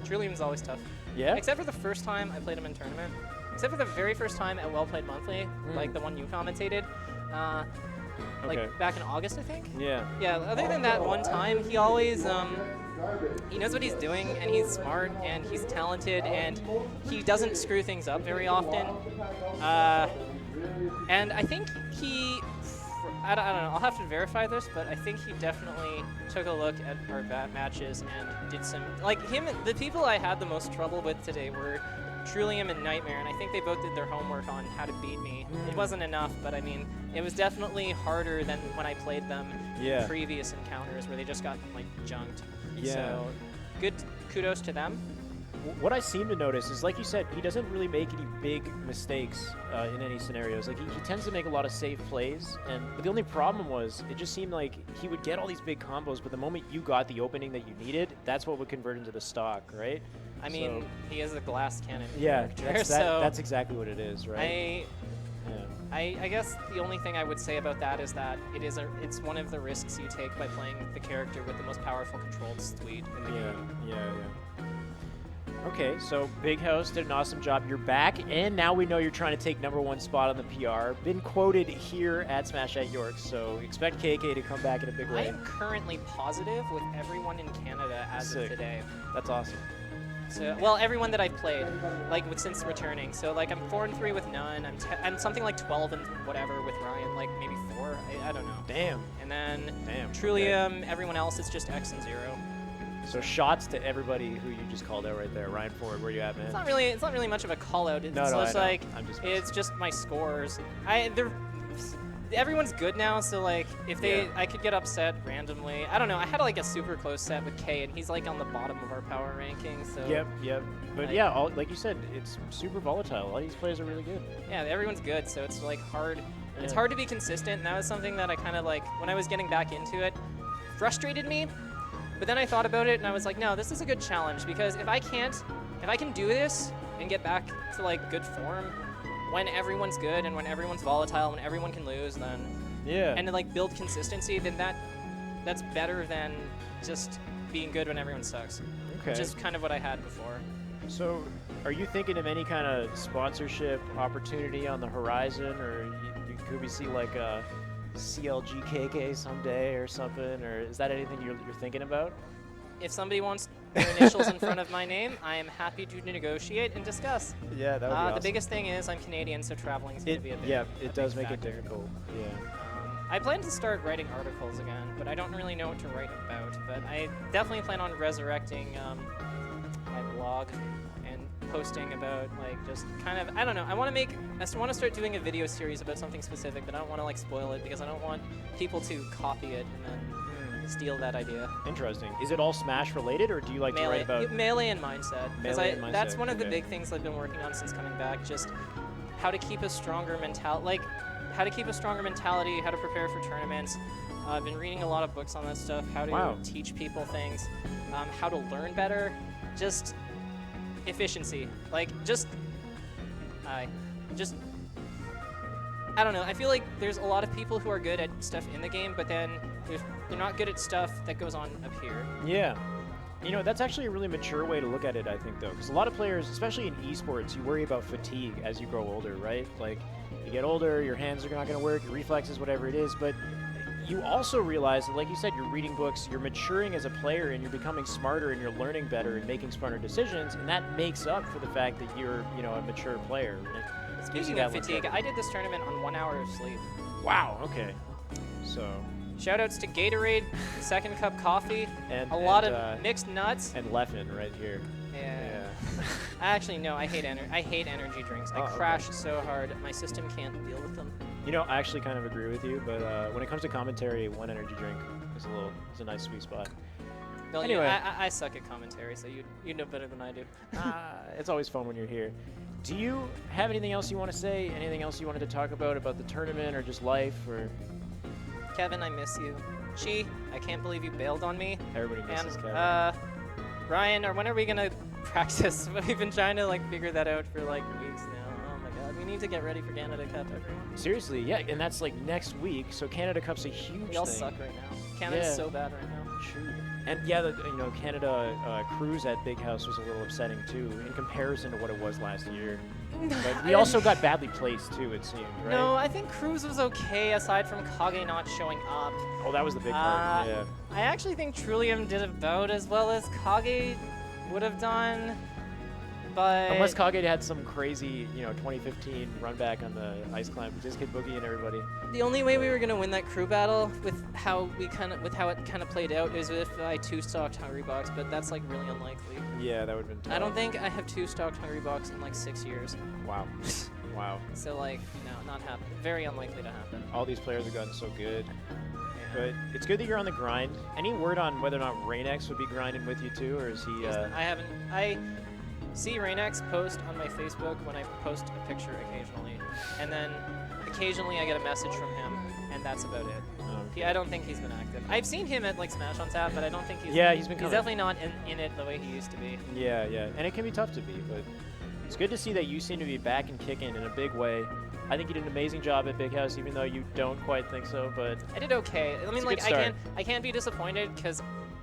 Speaker 4: Trulliam's always tough.
Speaker 2: Yeah?
Speaker 4: Except for the first time I played him in tournament. Except for the very first time at Well Played Monthly, like the one you commentated. Like
Speaker 2: Okay.
Speaker 4: back in August, I think?
Speaker 2: Yeah.
Speaker 4: Yeah, other than that one time, he always, he knows what he's doing, and he's smart, and he's talented, and he doesn't screw things up very often. And I think he, I don't know, I'll have to verify this, but I think he definitely took a look at our matches and did some, like the people I had the most trouble with today were Trulliam and Nightmare, and I think they both did their homework on how to beat me. It wasn't enough, but I mean, it was definitely harder than when I played them in previous encounters where they just got like junked.
Speaker 2: Yeah.
Speaker 4: So, good kudos to them.
Speaker 2: What I seem to notice is, like you said, he doesn't really make any big mistakes in any scenarios. Like he tends to make a lot of safe plays, but the only problem was it just seemed like he would get all these big combos, but the moment you got the opening that you needed, that's what would convert into the stock, right?
Speaker 4: I mean, he is a glass cannon character,
Speaker 2: that's exactly what it is, right?
Speaker 4: I guess the only thing I would say about that is that it's one of the risks you take by playing the character with the most powerful controlled suite in the game.
Speaker 2: Yeah. Okay, so Big House did an awesome job. You're back, and now we know you're trying to take #1 spot on the PR. Been quoted here at Smash at York, so expect KK to come back in a big
Speaker 4: I
Speaker 2: way.
Speaker 4: am currently positive with everyone in Canada as of today.
Speaker 2: That's awesome.
Speaker 4: So, well, everyone that I've played, like since returning. So, like, I'm 4-3 with none. I'm something like 12 and whatever with Ryan, like maybe 4. I don't know.
Speaker 2: Damn.
Speaker 4: And then
Speaker 2: Damn.
Speaker 4: Trulliam, everyone else is just X and 0.
Speaker 2: So shots to everybody who you just called out right there. Ryan Ford, where you at, man?
Speaker 4: It's not really much of a call out. It's
Speaker 2: No, I
Speaker 4: just
Speaker 2: know.
Speaker 4: like
Speaker 2: I'm just
Speaker 4: it's just my scores. Everyone's good now, so like if I could get upset randomly. I don't know. I had like a super close set with K, and he's like on the bottom of our power ranking. So
Speaker 2: Yep. But
Speaker 4: like,
Speaker 2: yeah, like you said, it's super volatile. All these players are really good.
Speaker 4: yeah, everyone's good, so it's like hard. It's
Speaker 2: Yeah.
Speaker 4: hard to be consistent, and that was something that I kind of like when I was getting back into it, frustrated me. But then I thought about it, and I was like, no, this is a good challenge because if I can do this and get back to like good form when everyone's good and when everyone's volatile, when everyone can lose, then and to like build consistency, then that's better than just being good when everyone sucks.
Speaker 2: Okay.
Speaker 4: Which is kind of what I had before.
Speaker 2: So, are you thinking of any kind of sponsorship opportunity on the horizon, or could we see like a CLG KK someday or something, or is that anything you're thinking about?
Speaker 4: If somebody wants their initials in front of my name, I am happy to negotiate and discuss.
Speaker 2: Yeah, that would be awesome.
Speaker 4: The biggest thing is I'm Canadian, so traveling is going to be a big
Speaker 2: it does
Speaker 4: big
Speaker 2: make it
Speaker 4: factor.
Speaker 2: difficult. Yeah.
Speaker 4: I plan to start writing articles again, but I don't really know what to write about. But I definitely plan on resurrecting my blog and posting about like just kind of, I don't know. I want to start doing a video series about something specific, but I don't want to like spoil it because I don't want people to copy it and then steal that idea.
Speaker 2: Interesting. Is it all Smash related, or do you like to write about
Speaker 4: Melee and mindset? Because that's one of the
Speaker 2: okay.
Speaker 4: big things I've been working on since coming back. Just how to keep a stronger mentality, how to prepare for tournaments. I've been reading a lot of books on that stuff. How to teach people things, how to learn better, just efficiency. Like I don't know. I feel like there's a lot of people who are good at stuff in the game, but then they're not good at stuff that goes on up here.
Speaker 2: Yeah. You know, that's actually a really mature way to look at it, I think, though. Because a lot of players, especially in esports, you worry about fatigue as you grow older, right? Like, you get older, your hands are not going to work, your reflexes, whatever it is. But you also realize that, like you said, you're reading books, you're maturing as a player, and you're becoming smarter, and you're learning better and making smarter decisions. And that makes up for the fact that you're, a mature player.
Speaker 4: Speaking of fatigue, I did this tournament on 1 hour of sleep.
Speaker 2: Wow, okay. So...
Speaker 4: Shoutouts to Gatorade, Second Cup Coffee,
Speaker 2: and
Speaker 4: a lot of mixed nuts.
Speaker 2: And Leffen right here.
Speaker 4: Yeah. Actually, no, I hate energy drinks. I crash so hard, my system can't deal with them.
Speaker 2: You know, I actually kind of agree with you, but when it comes to commentary, one energy drink is a nice sweet spot.
Speaker 4: Well,
Speaker 2: anyway,
Speaker 4: I suck at commentary, so you know better than I do.
Speaker 2: It's always fun when you're here. Do you have anything else you want to say? Anything else you wanted to talk about the tournament or just life or?
Speaker 4: Kevin, I miss you. Chi, I can't believe you bailed on me.
Speaker 2: Everybody
Speaker 4: And
Speaker 2: misses Kevin.
Speaker 4: Ryan, or when are we gonna practice? We've been trying to like figure that out for like weeks now. Oh my god, we need to get ready for Canada Cup, everyone.
Speaker 2: Seriously, yeah, and that's like next week. So Canada Cup's a huge
Speaker 4: We all
Speaker 2: thing.
Speaker 4: suck right now. Canada's
Speaker 2: Yeah.
Speaker 4: so bad right now.
Speaker 2: True. And yeah, Canada cruise at Big House was a little upsetting too in comparison to what it was last year. But we also got badly placed too, it seemed, right?
Speaker 4: No, I think Cruz was okay aside from Kage not showing up.
Speaker 2: Oh, that was the big part. Yeah.
Speaker 4: I actually think Trulliam did about as well as Kage would have done, but
Speaker 2: Unless Kage had some crazy, 2015 run back on the ice climb with his kid Boogie and everybody.
Speaker 4: the only way we were gonna win that crew battle with how it kind of played out is if I two-stocked Hungry Box, but that's like really unlikely.
Speaker 2: Yeah, that would have been tough.
Speaker 4: I don't think I have two-stocked Hungry Box in like 6 years.
Speaker 2: Wow. Wow.
Speaker 4: So like, no, not happen. Very unlikely to happen.
Speaker 2: All these players have gotten so good. But it's good that you're on the grind. Any word on whether or not Rain-X would be grinding with you too, or is he...
Speaker 4: I see Rain-X post on my Facebook when I post a picture occasionally, and then occasionally I get a message from him, and that's about it. I don't think he's been active. I've seen him at like Smash on Tap, but I don't think he's...
Speaker 2: Yeah, he's been
Speaker 4: He's
Speaker 2: coming.
Speaker 4: definitely not in it the way he used to be.
Speaker 2: Yeah, yeah. And it can be tough to be, but it's good to see that you seem to be back and kicking in a big way. I think you did an amazing job at Big House, even though you don't quite think so, but...
Speaker 4: I did okay. I mean,
Speaker 2: It's a
Speaker 4: like,
Speaker 2: good start.
Speaker 4: I can't be disappointed because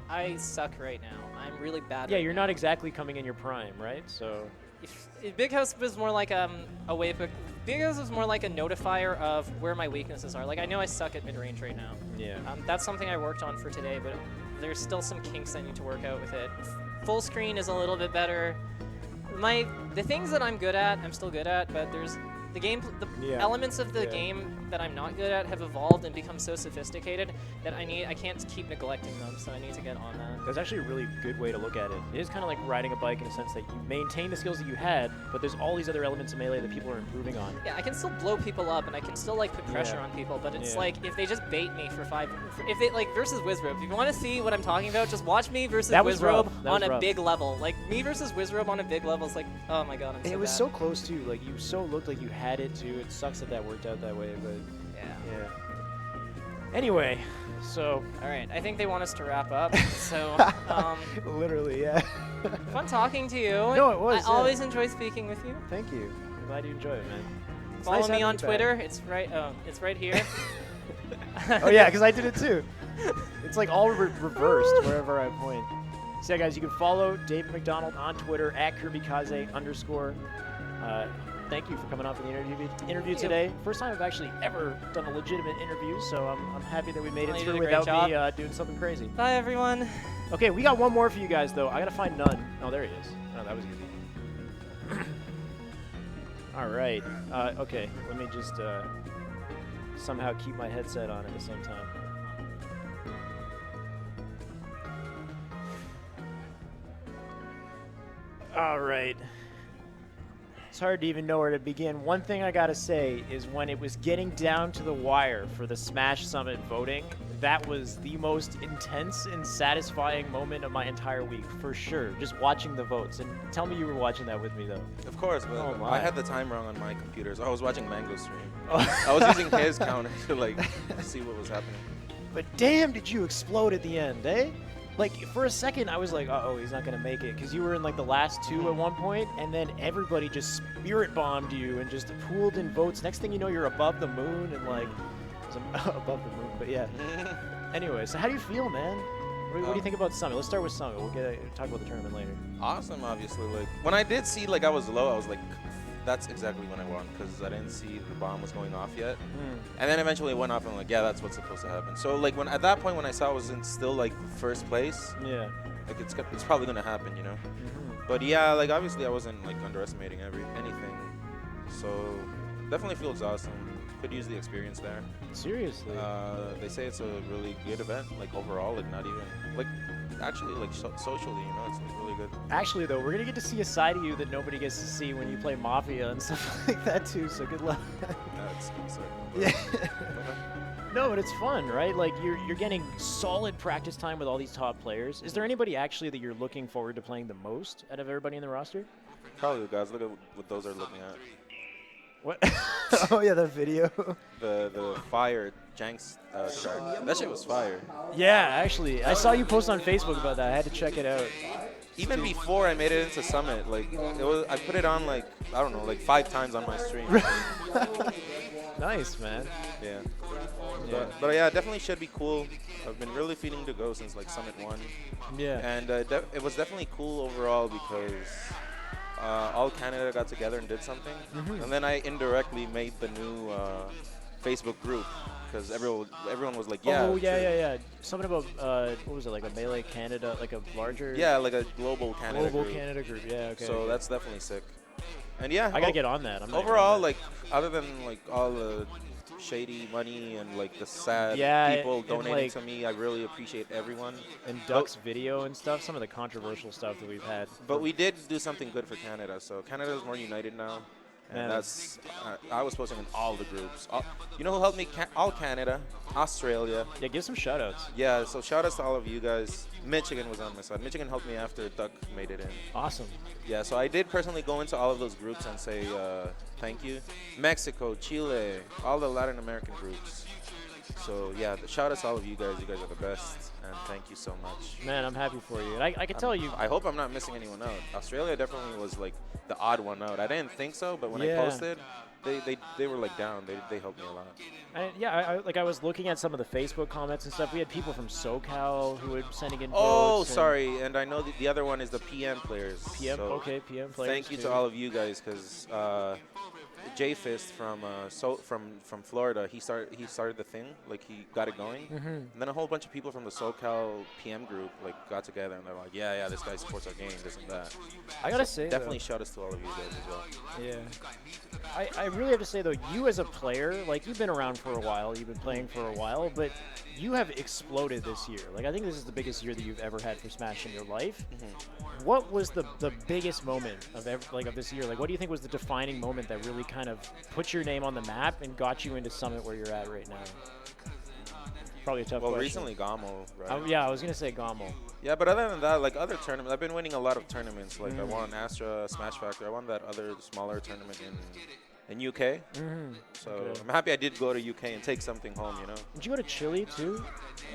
Speaker 4: I suck right now. I'm really bad.
Speaker 2: Yeah,
Speaker 4: right
Speaker 2: you're
Speaker 4: now.
Speaker 2: not exactly coming in your prime, right? So...
Speaker 4: If Big House was more like a way, but Big House was more like a notifier of where my weaknesses are. Like I know I suck at mid-range right now.
Speaker 2: Yeah.
Speaker 4: That's something I worked on for today, but there's still some kinks I need to work out with it. Full screen is a little bit better. The things that I'm good at, I'm still good at, but there's the elements of the game that I'm not good at have evolved and become so sophisticated that I can't keep neglecting them, so I need to get on that.
Speaker 2: That's actually a really good way to look at it. It is kind of like riding a bike in a sense that you maintain the skills that you had, but there's all these other elements of Melee that people are improving on.
Speaker 4: Yeah, I can still blow people up and I can still like put pressure on people, but it's like if they just bait me for if they like versus Wizrobe. If you want to see what I'm talking about, just watch me versus Wizrobe on a big level. Like me versus Wizrobe on a big level is like, oh my god, I'm so
Speaker 2: It was
Speaker 4: bad.
Speaker 2: so close too. Like you so looked like you had it too. It sucks that worked out that way, but yeah. Anyway, so
Speaker 4: all right, I think they want us to wrap up. So
Speaker 2: literally, yeah.
Speaker 4: fun talking to you.
Speaker 2: No, it was.
Speaker 4: I always enjoy speaking with you.
Speaker 2: Thank you. I'm glad you enjoy it, man. It's
Speaker 4: Follow
Speaker 2: nice
Speaker 4: me
Speaker 2: having
Speaker 4: on
Speaker 2: you back.
Speaker 4: Twitter. It's right. It's right here.
Speaker 2: Oh yeah, because I did it too. It's like all reversed wherever I point. So yeah, guys, you can follow David McDonald on Twitter at KirbyKaze _. Thank you for coming on for the interview today. First time I've actually ever done a legitimate interview, so I'm happy that we made
Speaker 4: Well,
Speaker 2: it
Speaker 4: you
Speaker 2: through
Speaker 4: did a great
Speaker 2: without me
Speaker 4: job.
Speaker 2: doing something crazy.
Speaker 4: Bye everyone.
Speaker 2: Okay, we got one more for you guys though. I gotta find none. Oh, there he is. Oh, that was easy. All right. Okay, let me just somehow keep my headset on at the same time. All right. It's hard to even know where to begin. One thing I gotta say is when it was getting down to the wire for the Smash Summit voting, that was the most intense and satisfying moment of my entire week, for sure. Just watching the votes. And tell me you were watching that with me, though.
Speaker 5: Of course, but
Speaker 2: Oh my.
Speaker 5: I had the time wrong on my computer, so I was watching Mango's stream.
Speaker 2: Oh.
Speaker 5: I was using his counter to like see what was happening.
Speaker 2: But damn, did you explode at the end, eh? Like, for a second, I was like, uh-oh, he's not going to make it. Because you were in, like, the last two at one point, and then everybody just spirit bombed you and just pooled in votes. Next thing you know, you're above the moon and, like, above the moon, but yeah. Anyway, so how do you feel, man? What do you think about Summit? Let's start with Summit. We'll talk about the tournament later.
Speaker 5: Awesome, obviously. Like when I did see like I was low, I was like, that's exactly when I won because I didn't see the bomb was going off yet. And then eventually it went off, and I'm like, yeah, that's what's supposed to happen. So like at that point when I saw I was in still like first place,
Speaker 2: Yeah.
Speaker 5: like it's probably gonna happen, you know. But yeah, like obviously I wasn't like underestimating anything. So definitely feels awesome. Could use the experience there.
Speaker 2: Seriously.
Speaker 5: They say it's a really good event, like overall, like not even like actually like socially, you know, it's like really good.
Speaker 2: Actually, though, we're going to get to see a side of you that nobody gets to see when you play Mafia and stuff like that, too, so good luck.
Speaker 5: That's
Speaker 2: Yeah. No, but it's fun, right? Like, you're getting solid practice time with all these top players. Is there anybody actually that you're looking forward to playing the most out of everybody in the roster?
Speaker 5: Probably the guys. Look at what those are looking at.
Speaker 2: What? Oh yeah, the video.
Speaker 5: The fire Janks track. That shit was fire.
Speaker 2: Yeah, actually, I saw you post on Facebook about that. I had to check it out.
Speaker 5: Even before I made it into Summit, like I put it on like I don't know, like 5 times on my stream.
Speaker 2: Nice, man.
Speaker 5: Yeah.
Speaker 2: Yeah.
Speaker 5: But yeah, it definitely should be cool. I've been really feeling to go since like Summit 1.
Speaker 2: Yeah.
Speaker 5: And it was definitely cool overall because all Canada got together and did something. And then I indirectly made the new Facebook group because everyone was like, yeah.
Speaker 2: Oh,
Speaker 5: sure.
Speaker 2: yeah. Something about, what was it, like a Melee Canada, like a larger...
Speaker 5: Yeah, like a global Canada
Speaker 2: Global
Speaker 5: group.
Speaker 2: Canada group, yeah, okay.
Speaker 5: So
Speaker 2: okay.
Speaker 5: that's definitely sick. And yeah.
Speaker 2: I gotta get on that. I'm not
Speaker 5: overall,
Speaker 2: on that.
Speaker 5: like, other than like all the shady money and like the sad
Speaker 2: Yeah,
Speaker 5: people
Speaker 2: and,
Speaker 5: donating
Speaker 2: like-
Speaker 5: to me, I really appreciate everyone.
Speaker 2: And Duck's video and stuff, some of the controversial stuff that we've had.
Speaker 5: But we did do something good for Canada, so Canada is more united now. And
Speaker 2: Man.
Speaker 5: that's, I was posting in all the groups. You know who helped me? All Canada, Australia.
Speaker 2: Yeah, give some shout outs.
Speaker 5: Yeah, so shout outs to all of you guys. Michigan was on my side. Michigan helped me after Duck made it in.
Speaker 2: Awesome.
Speaker 5: Yeah, so I did personally go into all of those groups and say thank you. Mexico, Chile, all the Latin American groups. So yeah, shout outs to all of you guys. You guys are the best, and thank you so much.
Speaker 2: Man, I'm happy for you. And I can tell you...
Speaker 5: I hope I'm not missing anyone out. Australia definitely was like the odd one out. I didn't think so, but when I
Speaker 2: Yeah.
Speaker 5: posted, they were like down. They helped me a lot.
Speaker 2: I was looking at some of the Facebook comments and stuff. We had people from SoCal who were sending in
Speaker 5: Oh,
Speaker 2: votes. and
Speaker 5: sorry. And I know the other one is the PM players.
Speaker 2: PM,
Speaker 5: So
Speaker 2: okay, PM players.
Speaker 5: thank you
Speaker 2: too.
Speaker 5: to all of you guys because J-Fist from Florida, he started the thing, like he got it going. And then a whole bunch of people from the SoCal PM group like got together and they're like, yeah, this guy supports our game, this and that.
Speaker 2: I gotta say,
Speaker 5: Definitely shout outs to all of you guys as well.
Speaker 2: yeah. I really have to say though, you as a player, like you've been around for a while, you've been playing for a while, but you have exploded this year. Like I think this is the biggest year that you've ever had for Smash in your life. What was the biggest moment of of this year? Like what do you think was the defining moment that really kind of put your name on the map and got you into Summit where you're at right now? Probably a tough
Speaker 5: Well,
Speaker 2: question.
Speaker 5: recently Gamo, right?
Speaker 2: Yeah, I was gonna say Gamo.
Speaker 5: Yeah, but other than that, like other tournaments, I've been winning a lot of tournaments. Like I won Astra, Smash Factor. I won that other smaller tournament in UK. So
Speaker 2: Okay.
Speaker 5: I'm happy I did go to UK and take something home. You know,
Speaker 2: Did you go to Chile too?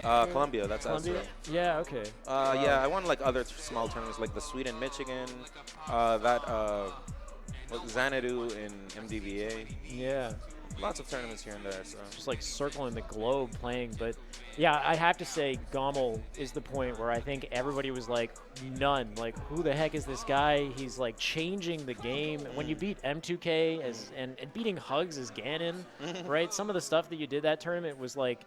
Speaker 5: Colombia. That's
Speaker 2: Colombia?
Speaker 5: Astra.
Speaker 2: Yeah, okay.
Speaker 5: Yeah, I won like other small tournaments, like the Sweden, Michigan, Xanadu in MDVA.
Speaker 2: Yeah.
Speaker 5: Lots of tournaments here and there. So
Speaker 2: Just like circling the globe playing. But yeah, I have to say Gommel is the point where I think everybody was like, none. Like, who the heck is this guy? He's like changing the game. When you beat M2K and beating Hugs as Ganon, right? Some of the stuff that you did that tournament was like,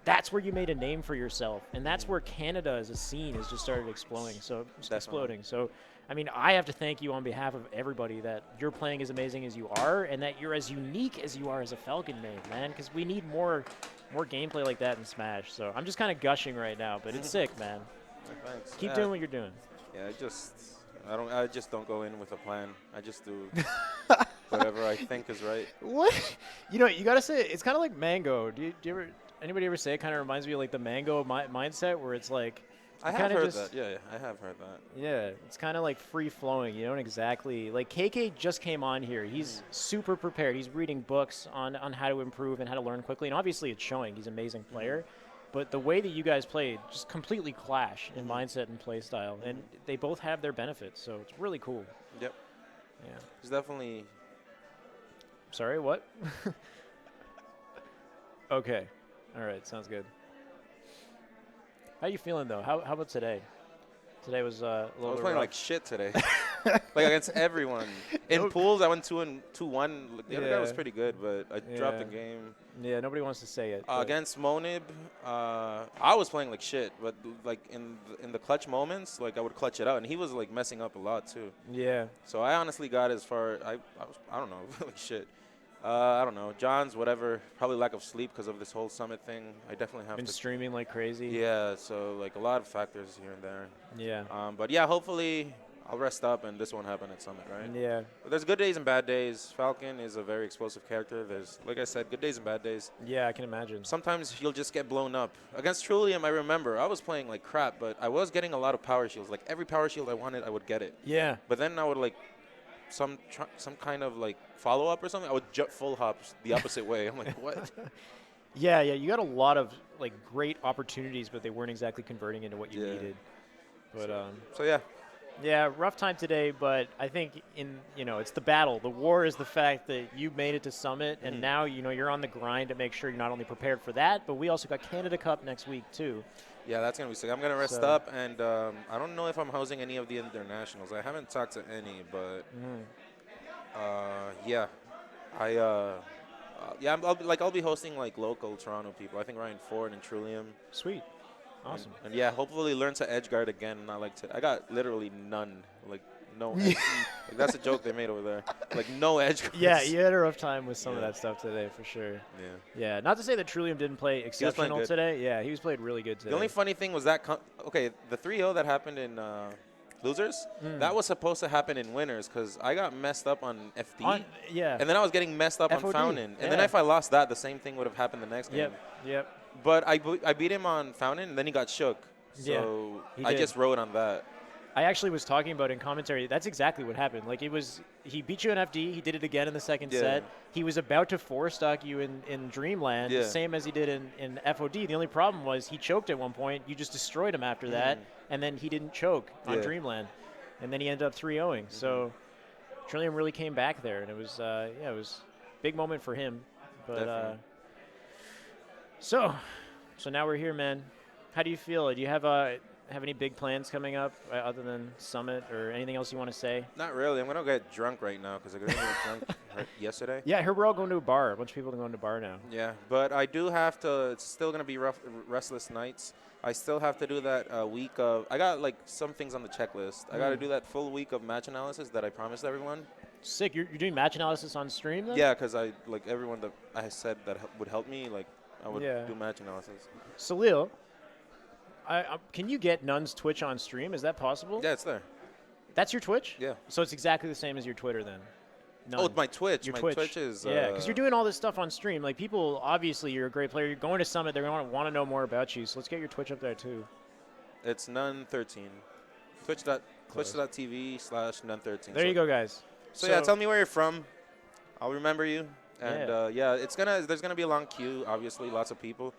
Speaker 2: that's where you made a name for yourself. And that's where Canada as a scene has just started exploding. So just exploding. So I mean, I have to thank you on behalf of everybody that you're playing as amazing as you are and that you're as unique as you are as a Falcon main, man, because we need more gameplay like that in Smash. So I'm just kind of gushing right now, but it's sick, man.
Speaker 5: thanks.
Speaker 2: Keep doing what you're doing.
Speaker 5: Yeah, I just don't go in with a plan. I just do whatever I think is right.
Speaker 2: What? You know, you got to say, it's kind of like Mango. Do you ever, anybody ever say it kind of reminds me of like the Mango mindset where it's like,
Speaker 5: I have heard that. Yeah, I have heard that.
Speaker 2: yeah, it's kind of like free-flowing. You don't exactly... Like, KK just came on here. He's super prepared. He's reading books on how to improve and how to learn quickly. And obviously it's showing. He's an amazing player. But the way that you guys played just completely clash in mindset and play style. And they both have their benefits, so it's really cool.
Speaker 5: Yep.
Speaker 2: Yeah.
Speaker 5: It's definitely...
Speaker 2: Sorry, what? Okay. All right, sounds good. How you feeling, though? How about today? Today was a
Speaker 5: I
Speaker 2: little
Speaker 5: was
Speaker 2: bit
Speaker 5: playing
Speaker 2: rough.
Speaker 5: like shit today. Like against everyone. In pools, I went 2-1. The other guy was
Speaker 2: Yeah.
Speaker 5: pretty good, but I dropped the
Speaker 2: Yeah.
Speaker 5: game.
Speaker 2: Yeah, nobody wants to say it. but-
Speaker 5: Against Monib, I was playing like shit, but like in the clutch moments, like I would clutch it out, and he was like messing up a lot too.
Speaker 2: Yeah.
Speaker 5: So I honestly got as far. I don't know, like shit. I don't know. John's whatever. Probably lack of sleep because of this whole summit thing. I definitely have
Speaker 2: Been
Speaker 5: to.
Speaker 2: streaming like crazy.
Speaker 5: Yeah. So like a lot of factors here and there.
Speaker 2: Yeah.
Speaker 5: But yeah, hopefully I'll rest up and this won't happen at summit, right?
Speaker 2: Yeah.
Speaker 5: But there's good days and bad days. Falcon is a very explosive character. There's, like I said, good days and bad days.
Speaker 2: Yeah, I can imagine.
Speaker 5: Sometimes he'll just get blown up. Against Trulliam, I remember, I was playing like crap, but I was getting a lot of power shields. Like every power shield I wanted, I would get it.
Speaker 2: Yeah.
Speaker 5: But then I would like some kind of like follow up or something, I would full hop the opposite way. I'm like, what?
Speaker 2: Yeah, you got a lot of like great opportunities, but they weren't exactly converting into what you
Speaker 5: Yeah.
Speaker 2: needed. But
Speaker 5: So yeah,
Speaker 2: yeah, rough time today, but I think it's the battle. The war is the fact that you made it to Summit, and now, you're on the grind to make sure you're not only prepared for that, but we also got Canada Cup next week too.
Speaker 5: yeah, that's gonna be sick. I'm gonna rest
Speaker 2: So-
Speaker 5: up, and I don't know if I'm hosting any of the internationals. I haven't talked to any, but yeah, I'll be hosting like local Toronto people. I think Ryan Ford and Trulliam.
Speaker 2: Sweet. Awesome.
Speaker 5: And yeah, hopefully learn to edge guard again. Not like I got literally none. Like no. Edge, like that's a joke they made over there. Like no edge guards.
Speaker 2: Yeah, you had a rough time with some of
Speaker 5: Yeah.
Speaker 2: that stuff today, for sure.
Speaker 5: Yeah.
Speaker 2: Yeah, not to say that Trulliam didn't play exceptional
Speaker 5: good.
Speaker 2: today. Yeah, he was played really good today.
Speaker 5: The only funny thing was that the 3-0 that happened in losers, that was supposed to happen in winners because I got messed up on FD.
Speaker 2: Yeah.
Speaker 5: And then I was getting messed up
Speaker 2: FOD,
Speaker 5: on Fountain. And then
Speaker 2: yeah.
Speaker 5: if I lost that, the same thing would have happened the next game.
Speaker 2: Yep.
Speaker 5: But I beat him on Fountain, and then he got shook. So
Speaker 2: he
Speaker 5: I
Speaker 2: did.
Speaker 5: just rode on that.
Speaker 2: I actually was talking about in commentary, that's exactly what happened. Like, he beat you in FD, he did it again in the second set. He was about to four-stock you in Dreamland,
Speaker 5: Yeah.
Speaker 2: same as he did in FOD. The only problem was he choked at one point, you just destroyed him after that, and then he didn't choke on
Speaker 5: Yeah.
Speaker 2: Dreamland. And then he ended up 3-0ing. So Trillium really came back there, and it was it was a big moment for him. But so now we're here, man. How do you feel? Do you have any big plans coming up other than Summit or anything else you want to say?
Speaker 5: Not really. I'm going to get drunk right now because I got drunk yesterday.
Speaker 2: Yeah, I heard we're all going to a bar. A bunch of people are going to a bar now.
Speaker 5: Yeah, but I do have to. It's still going to be restless nights. I still have to do that week of. I got like some things on the checklist. I got to do that full week of match analysis that I promised everyone.
Speaker 2: Sick. You're doing match analysis on stream then?
Speaker 5: Yeah, because I like everyone that I said that would help me. Like I would
Speaker 2: Yeah.
Speaker 5: do match analysis.
Speaker 2: Salil, can you get Nun's Twitch on stream? Is that possible?
Speaker 5: Yeah, it's there.
Speaker 2: That's your Twitch?
Speaker 5: Yeah.
Speaker 2: So it's exactly the same as your Twitter then? None.
Speaker 5: Oh, my Twitch.
Speaker 2: Your
Speaker 5: My
Speaker 2: Twitch.
Speaker 5: Twitch is.
Speaker 2: Yeah, because you're doing all this stuff on stream. Like, people, obviously, you're a great player. You're going to Summit. They're going to want to know more about you. So let's get your Twitch up there, too.
Speaker 5: It's Nun13. Twitch.tv/Nun13.
Speaker 2: There you go, guys.
Speaker 5: So yeah, tell me where you're from. I'll remember you. And
Speaker 2: Yeah.
Speaker 5: there's gonna be a long queue. Obviously, lots of people.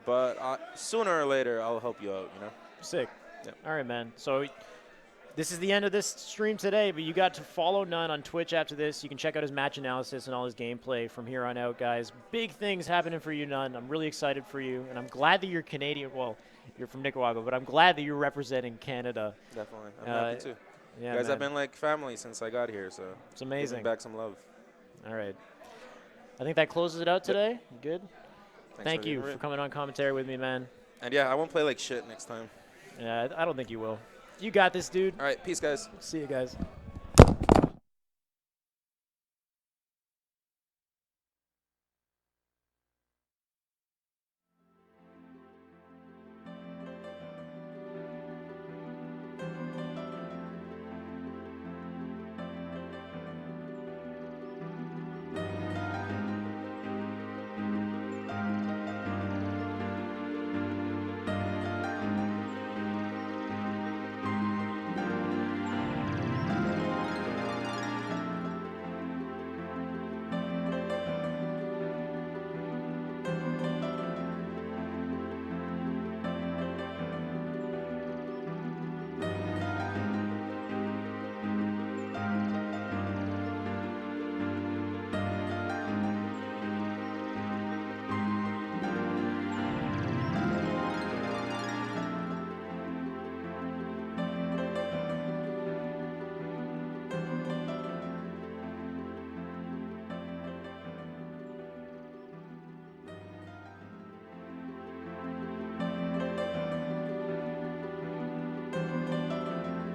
Speaker 5: But sooner or later, I'll help you out.
Speaker 2: Sick.
Speaker 5: Yeah.
Speaker 2: All right, man. So this is the end of this stream today, but you got to follow Nun on Twitch after this. You can check out his match analysis and all his gameplay from here on out, guys. Big things happening for you, Nun. I'm really excited for you, and I'm glad that you're Canadian. Well, you're from Nicaragua, but I'm glad that you're representing Canada.
Speaker 5: Definitely. I'm happy too.
Speaker 2: Yeah,
Speaker 5: You guys have
Speaker 2: man.
Speaker 5: been like family since I got here, so
Speaker 2: It's amazing.
Speaker 5: giving back some love.
Speaker 2: All right. I think that closes it out today. You good?
Speaker 5: Thanks
Speaker 2: Thank
Speaker 5: the
Speaker 2: you for coming on commentary with me, man.
Speaker 5: And yeah, I won't play like shit next time.
Speaker 2: Yeah, I don't think you will. You got this, dude.
Speaker 5: All right, peace, guys.
Speaker 2: See you guys.